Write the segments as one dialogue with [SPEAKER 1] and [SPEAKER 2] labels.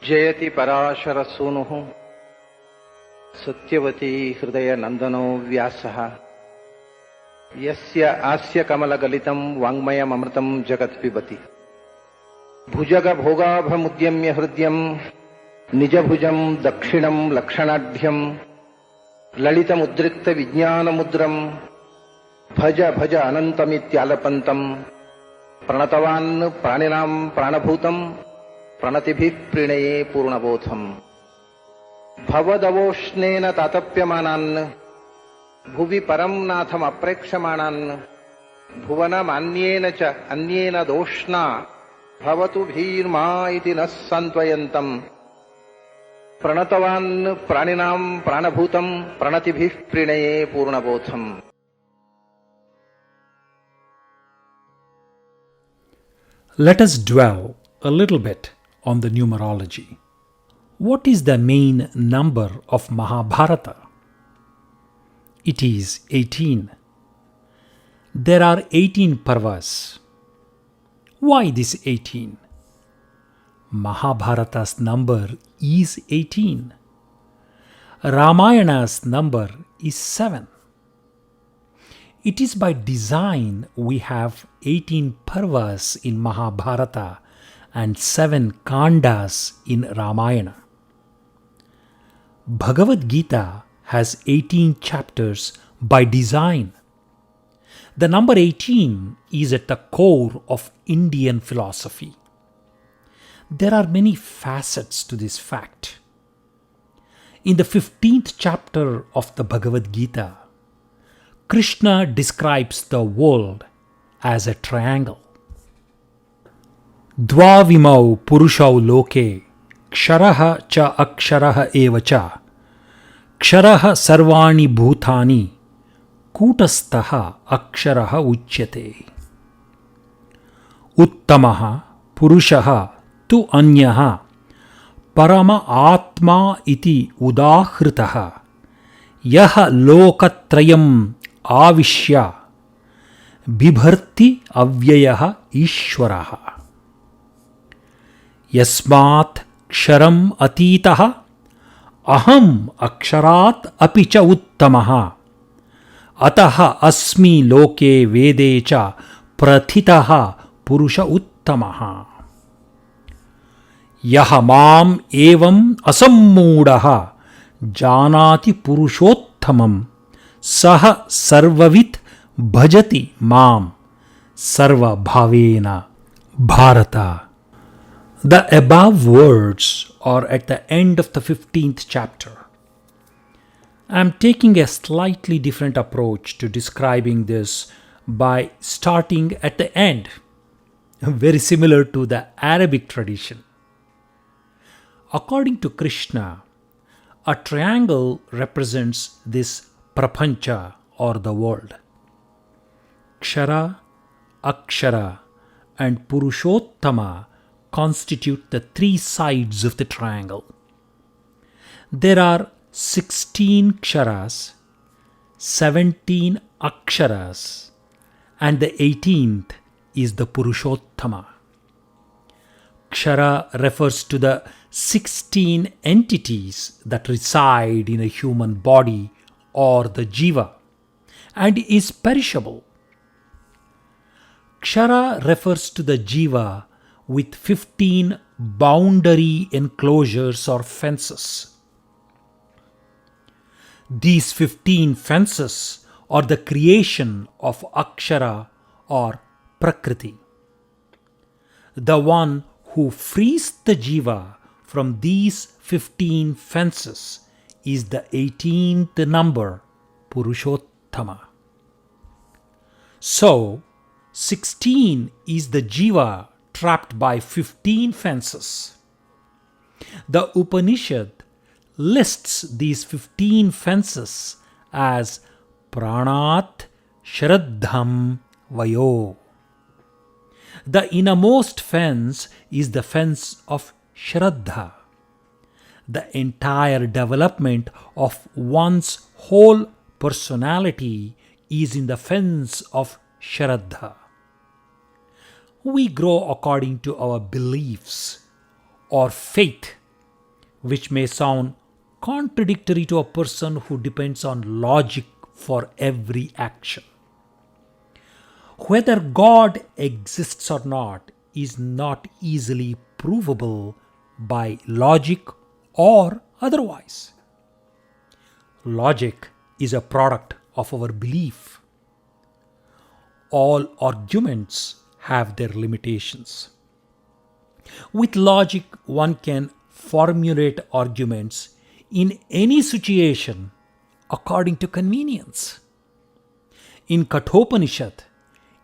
[SPEAKER 1] जयति पराशर सूनुः सत्यवती हृदय नंदनो व्यासः यस्य आस्य कमलगलितं वाङ्मयममृतं जगत् पिबति भुजग भोगाभमुद्यम्य हृद्यं निजभुजं दक्षिणं लक्षणाढ्यं ललितमुद्रिक्त विज्ञानमुद्रं भज भज अनन्तमित्यालपन्तं प्रणतवान् प्राणिनां प्राणभूतं प्रणतिभिः प्रणये पूर्णबोधम् भवदवोष्णेन तातप्यमानान् भुवि परं नाथम् अप्रेक्षमाणान् भुवनमन्येन च अन्येन दोष्णा भवतु भीर्मा इति नः सान्त्वयन्तम् प्रणतवान् प्राणिनां प्राणभूतं प्रणतिभिः प्रणये पूर्णबोधम्.
[SPEAKER 2] Let us dwell a little bit on the numerology. What is the main number of Mahabharata? It is 18. There are 18 parvas. Why this 18? Mahabharata's number is 18. Ramayana's number is 7. It is by design we have 18 parvas in Mahabharata and 7 kandas in Ramayana. Bhagavadgeeta has 18 chapters by design. The number 18 is at the core of Indian philosophy. There are many facets to this fact. In the 15th chapter of the Bhagavadgeeta, Krishna describes the world as a triangle. Dvavimau purushau loke ksharaha cha aksharaha eva cha ksharaha sarvani bhutani kutastaha aksharaha uchyate. Uttamaha purushaha tu anyaha parama atma iti udahritaha yaha lokatrayam avishya bibharti avyayah ishwaraha. Yasmat ksharam atitaha aham aksharat api cha uttamaha ataha asmi loke vede cha prathitaha purusha uttamaha. Yaha mam evam asammudaha janati purushottamam saha sarvavit bhajati mam sarva bhavena bharata. The above words are at the end of the 15th chapter. I am taking a slightly different approach to describing this by starting at the end, very similar to the Arabic tradition. According to Krishna, a triangle represents this prapancha or the world. Kshara, Akshara and Purushottama constitute the 3 sides of the triangle. There are 16 ksharas, 17 aksharas, and the 18th is the Purushottama. Kshara refers to the 16 entities that reside in a human body or the jiva and is perishable. Kshara refers to the jiva with 15 boundary enclosures or fences. These 15 fences are the creation of Akshara or Prakriti. The one who frees the jiva from these 15 fences is the 18th number, Purushottama. So, 16 is the jiva trapped by 15 fences. The Upanishad lists these 15 fences as Pranat Shraddham Vayo. The innermost fence is the fence of Shraddha. The entire development of one's whole personality is in the fence of Shraddha. We grow according to our beliefs or faith which may sound contradictory to a person who depends on logic for every action. Whether God exists or not is not easily provable by logic or otherwise. Logic is a product of our belief. All arguments have their limitations. With logic, one can formulate arguments in any situation according to convenience. In Kathopanishad,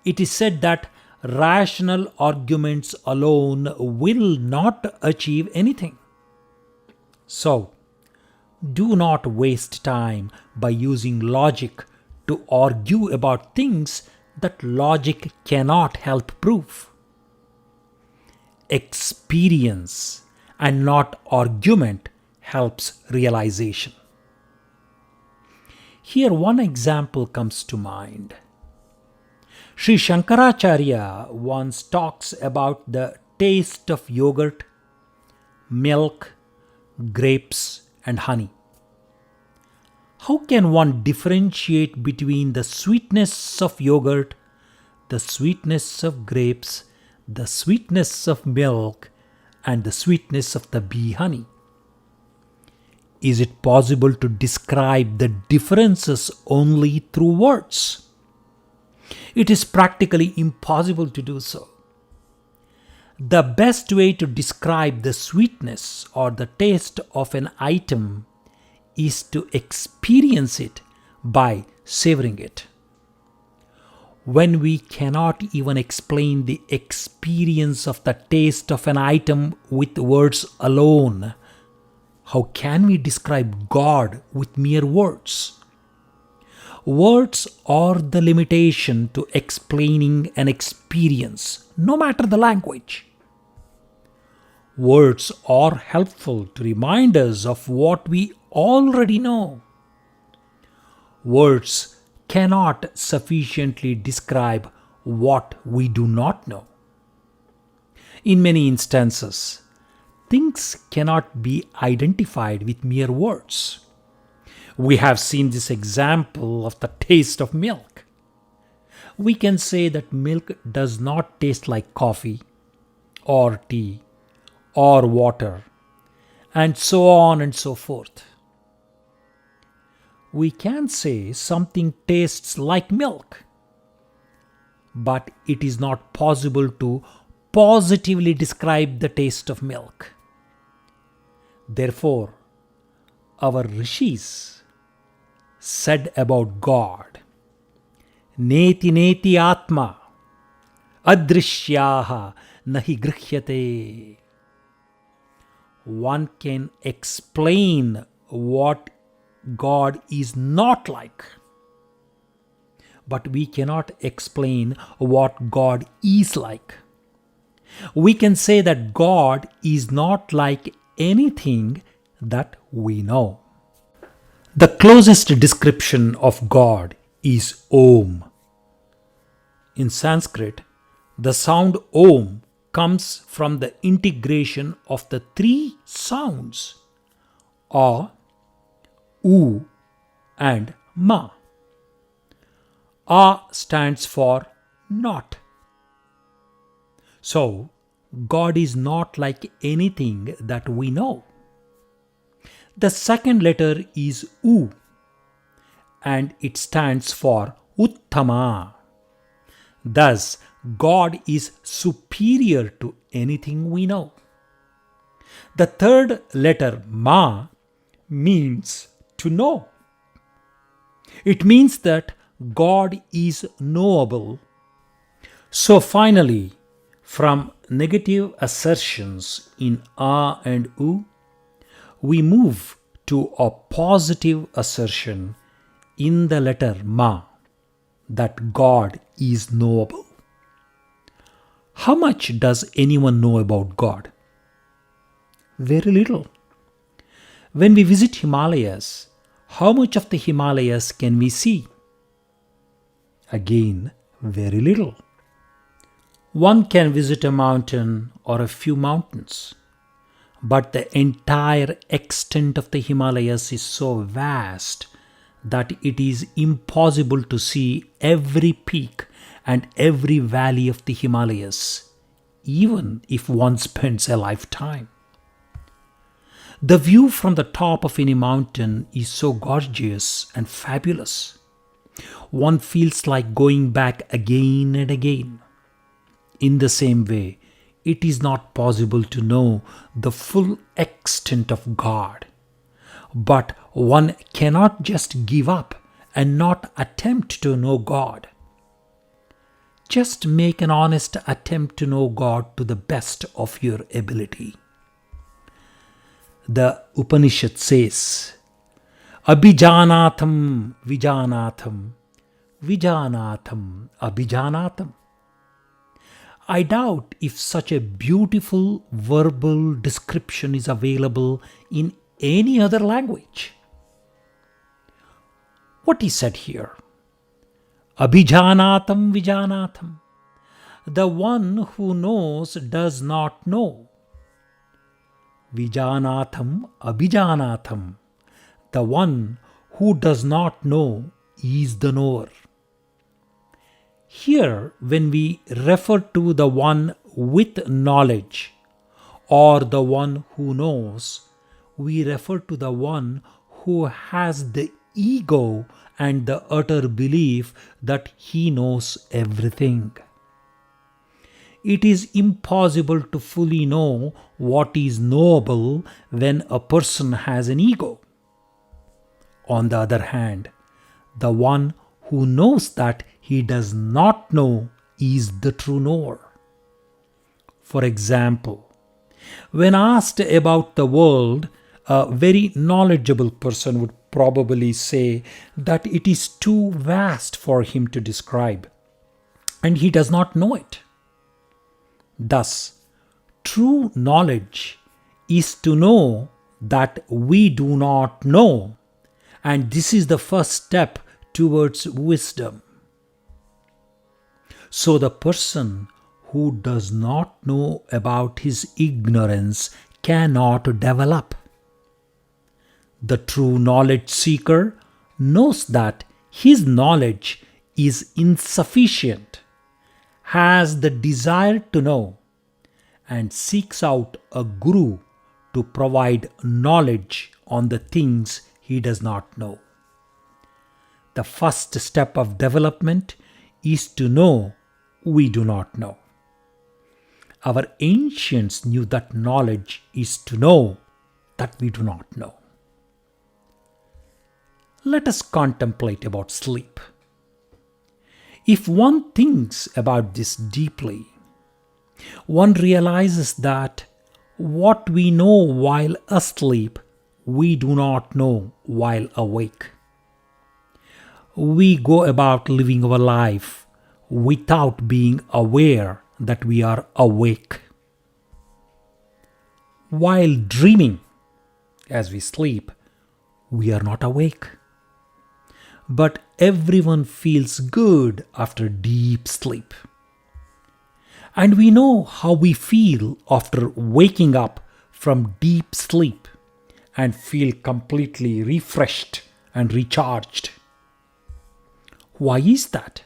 [SPEAKER 2] it is said that rational arguments alone will not achieve anything. So, do not waste time by using logic to argue about things that logic cannot help prove. Experience and not argument helps realization. Here one example comes to mind. Sri Shankaracharya once talks about the taste of yogurt, milk, grapes, and honey. How can one differentiate between the sweetness of yogurt, the sweetness of grapes, the sweetness of milk, and the sweetness of the bee honey? Is it possible to describe the differences only through words? It is practically impossible to do so. The best way to describe the sweetness or the taste of an item is to experience it by savoring it. When we cannot even explain the experience of the taste of an item with words alone, how can we describe God with mere words? Words are the limitation to explaining an experience, no matter the language. Words are helpful to remind us of what we already know. Words cannot sufficiently describe what we do not know. In many instances, things cannot be identified with mere words. We have seen this example of the taste of milk. We can say that milk does not taste like coffee, or tea, or water, and so on and so forth. We can say something tastes like milk, but it is not possible to positively describe the taste of milk. Therefore, our rishis said about God, Neti neti atma adrishyaha nahi grihyate. One can explain what God is not like, but we cannot explain what God is like. We can say that God is not like anything that we know. The closest description of God is Om. In Sanskrit, the sound Om comes from the integration of the three sounds A, U, and Ma. A stands for not. So, God is not like anything that we know. The second letter is U, and it stands for Uttama. Thus, God is superior to anything we know. The third letter, Ma, means to know. It means that God is knowable. So finally, from negative assertions in A and U, we move to a positive assertion in the letter Ma, that God is knowable. How much does anyone know about God? Very little. When we visit Himalayas, how much of the Himalayas can we see? Again, very little. One can visit a mountain or a few mountains, but the entire extent of the Himalayas is so vast that it is impossible to see every peak and every valley of the Himalayas, even if one spends a lifetime. The view from the top of any mountain is so gorgeous and fabulous. One feels like going back again and again. In the same way, it is not possible to know the full extent of God. But one cannot just give up and not attempt to know God. Just make an honest attempt to know God to the best of your ability. The Upanishad says, Abhijanatham vijanatham, vijanatham abhijanatham. I doubt if such a beautiful verbal description is available in any other language. What is said here? Abhijanatham vijanatham. The one who knows does not know. Vijanatham abhijanatham. The one who does not know is the knower. Here, when we refer to the one with knowledge or the one who knows, we refer to the one who has the ego and the utter belief that he knows everything. It is impossible to fully know what is knowable when a person has an ego. On the other hand, the one who knows that he does not know is the true knower. For example, when asked about the world, a very knowledgeable person would probably say that it is too vast for him to describe, and he does not know it. Thus, true knowledge is to know that we do not know, and this is the first step towards wisdom. So the person who does not know about his ignorance cannot develop. The true knowledge seeker knows that his knowledge is insufficient, has the desire to know, and seeks out a guru to provide knowledge on the things he does not know. The first step of development is to know we do not know. Our ancients knew that knowledge is to know that we do not know. Let us contemplate about sleep. If one thinks about this deeply, one realizes that what we know while asleep, we do not know while awake. We go about living our life without being aware that we are awake. While dreaming, as we sleep, we are not awake. But everyone feels good after deep sleep. And we know how we feel after waking up from deep sleep and feel completely refreshed and recharged. Why is that?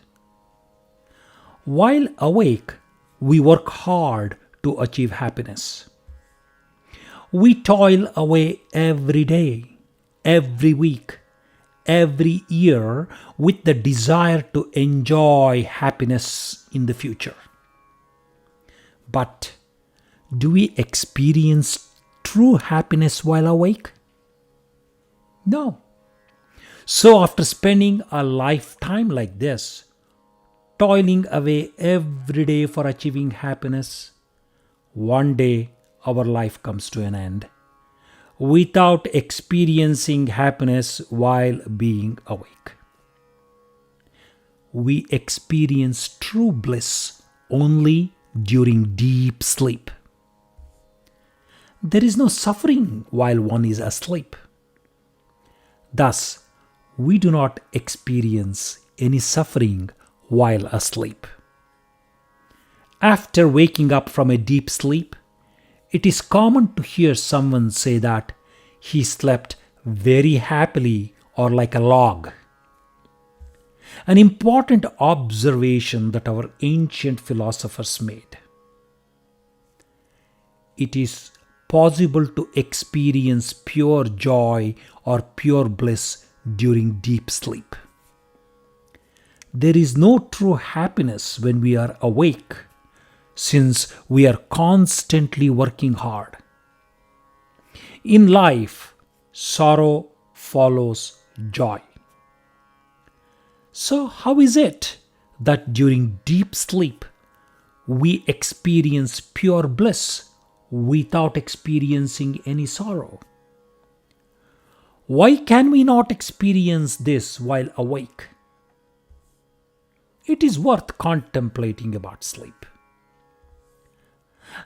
[SPEAKER 2] While awake, we work hard to achieve happiness. We toil away every day, every week, every year with the desire to enjoy happiness in the future. But do we experience true happiness while awake? No. So after spending a lifetime like this, toiling away every day for achieving happiness, one day our life comes to an end without experiencing happiness while being awake. We experience true bliss only during deep sleep. There is no suffering while one is asleep. Thus, we do not experience any suffering while asleep. After waking up from a deep sleep, It is common to hear someone say that he slept very happily or like a log. An important observation that our ancient philosophers made. It is possible to experience pure joy or pure bliss during deep sleep. There is no true happiness when we are awake, since we are constantly working hard. In life, sorrow follows joy. So, how is it that during deep sleep we experience pure bliss without experiencing any sorrow? Why can we not experience this while awake? It is worth contemplating about sleep.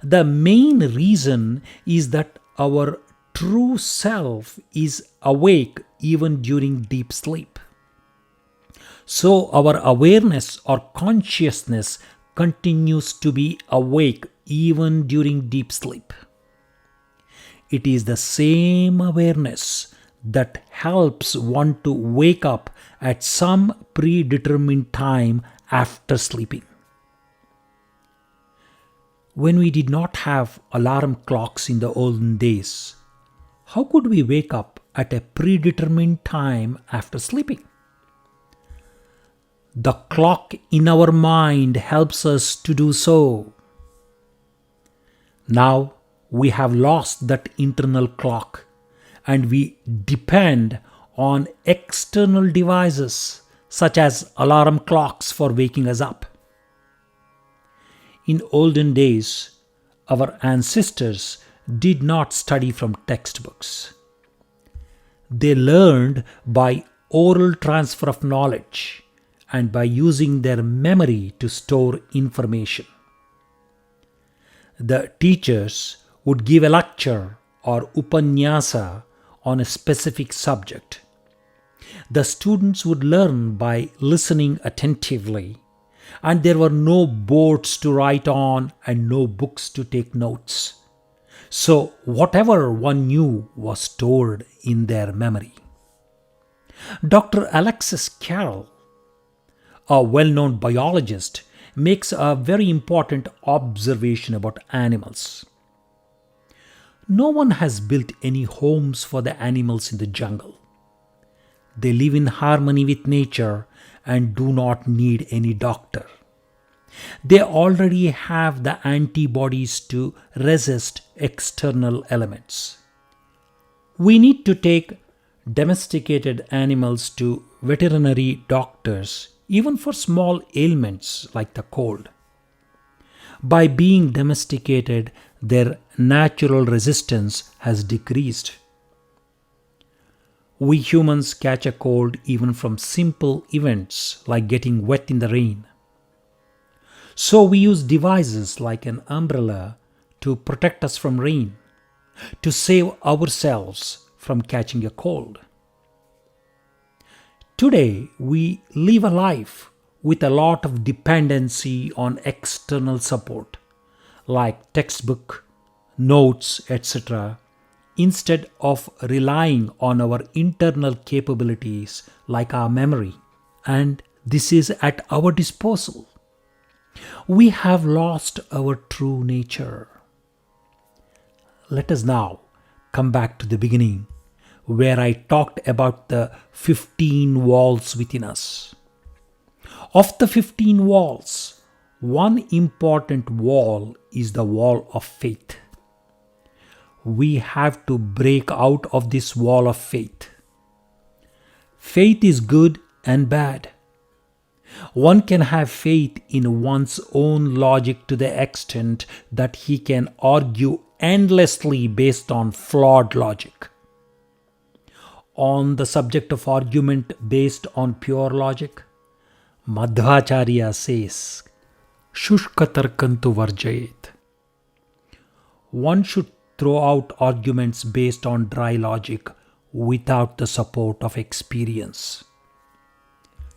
[SPEAKER 2] The main reason is that our true self is awake even during deep sleep. So our awareness or consciousness continues to be awake even during deep sleep. It is the same awareness that helps one to wake up at some predetermined time after sleeping. When we did not have alarm clocks in the olden days, how could we wake up at a predetermined time after sleeping? The clock in our mind helps us to do so. Now we have lost that internal clock and we depend on external devices such as alarm clocks for waking us up. In olden days, our ancestors did not study from textbooks. They learned by oral transfer of knowledge and by using their memory to store information. The teachers would give a lecture or upanyasa on a specific subject. The students would learn by listening attentively, and there were no boards to write on and no books to take notes. So whatever one knew was stored in their memory. Dr. Alexis Carrel, a well-known biologist, makes a very important observation about animals. No one has built any homes for the animals in the jungle. They live in harmony with nature and do not need any doctor. They already have the antibodies to resist external elements. We need to take domesticated animals to veterinary doctors even for small ailments like the cold. By being domesticated, their natural resistance has decreased. We humans catch a cold even from simple events like getting wet in the rain. So we use devices like an umbrella to protect us from rain, to save ourselves from catching a cold. Today, we live a life with a lot of dependency on external support, like textbook, notes, etc., instead of relying on our internal capabilities like our memory. And this is at our disposal. We have lost our true nature. Let us now come back to the beginning, where I talked about the 15 walls within us. Of the 15 walls, one important wall is the wall of faith. We have to break out of this wall of faith. Faith is good and bad. One can have faith in one's own logic to the extent that he can argue endlessly based on flawed logic. On the subject of argument based on pure logic, Madhwacharya says, Shushkatarkantu varjayet. One should throw out arguments based on dry logic without the support of experience.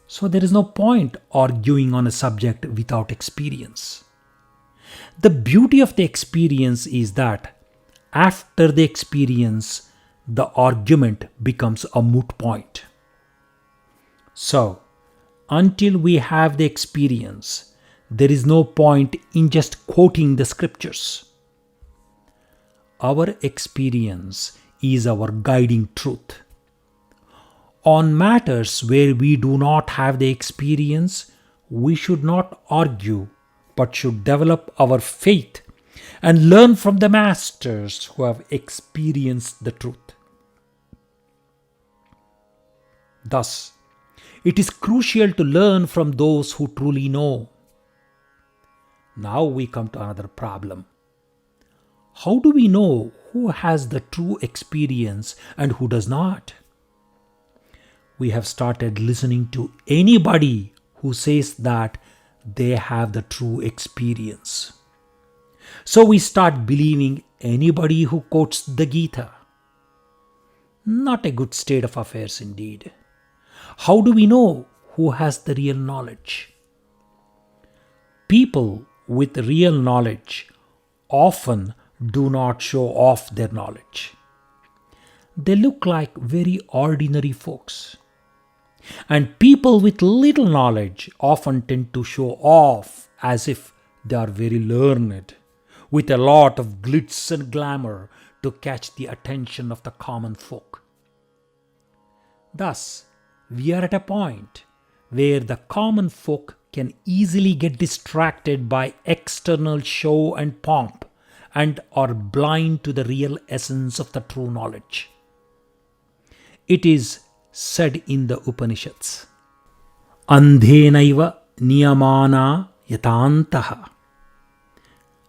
[SPEAKER 2] So there is no point arguing on a subject without experience. The beauty of the experience is that after the experience, the argument becomes a moot point. So, until we have the experience, there is no point in just quoting the scriptures. Our experience is our guiding truth. On matters where we do not have the experience, we should not argue, but should develop our faith and learn from the masters who have experienced the truth. Thus, it is crucial to learn from those who truly know. Now we come to another problem. How do we know who has the true experience and who does not? We have started listening to anybody who says that they have the true experience. So we start believing anybody who quotes the Gita. Not a good state of affairs indeed. How do we know who has the real knowledge? People with real knowledge often do not show off their knowledge. They look like very ordinary folks. And people with little knowledge often tend to show off as if they are very learned, with a lot of glitz and glamour to catch the attention of the common folk. Thus, we are at a point where the common folk can easily get distracted by external show and pomp and are blind to the real essence of the true knowledge. It is said in the Upanishads, Andhenaiva niyamana yatantaha.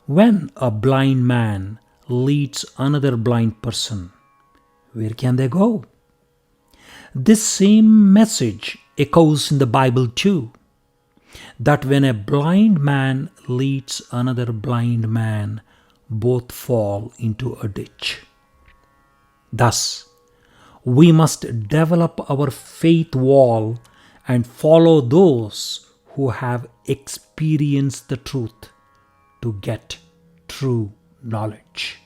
[SPEAKER 2] When a blind man leads another blind person, where can they go? This same message echoes in the Bible too, that when a blind man leads another blind man, both fall into a ditch. Thus, we must develop our faith wall and follow those who have experienced the truth to get true knowledge.